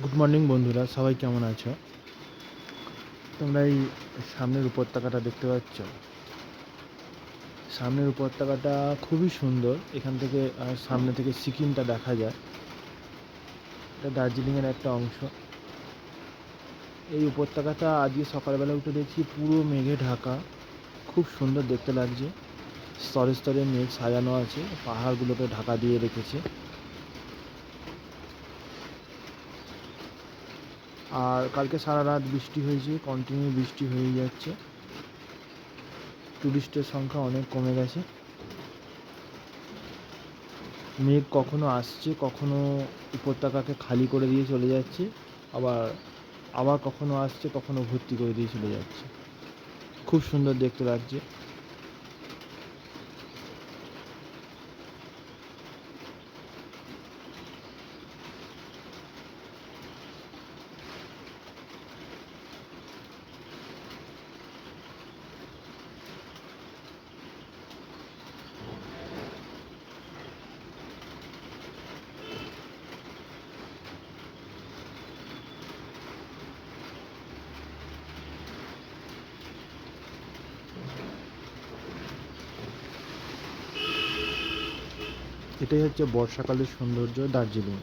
Good morning বন্ধুরা, সবাই কেমন আছো? তোমরা এই সামনের উপত্যকাটা দেখতে পাচ্ছ? সামনের উপত্যকাটা খুবই সুন্দর। এখান থেকে সামনে থেকে সিকিমটা দেখা যায়। এটা দার্জিলিংয়ের একটা অংশ। এই উপত্যকাটা আজকে সকালবেলা উঠে দেখছি পুরো মেঘে ঢাকা। খুব সুন্দর দেখতে লাগছে। স্তরে স্তরে মেঘ সাজানো আছে, পাহাড়গুলোকে ঢাকা দিয়ে রেখেছে। আর কালকে সারা রাত বৃষ্টি হয়েছে, কন্টিনিউ বৃষ্টি হয়ে যাচ্ছে। টুরিস্টের সংখ্যা অনেক কমে গেছে। মেঘ কখনো আসছে, কখনো উপত্যকাকে খালি করে দিয়ে চলে যাচ্ছে, আবার আবার কখনো আসছে, কখনো ভর্তি করে দিয়ে চলে যাচ্ছে। খুব সুন্দর দেখতে লাগছে। এটাই হচ্ছে বর্ষাকালের সৌন্দর্য দার্জিলিং।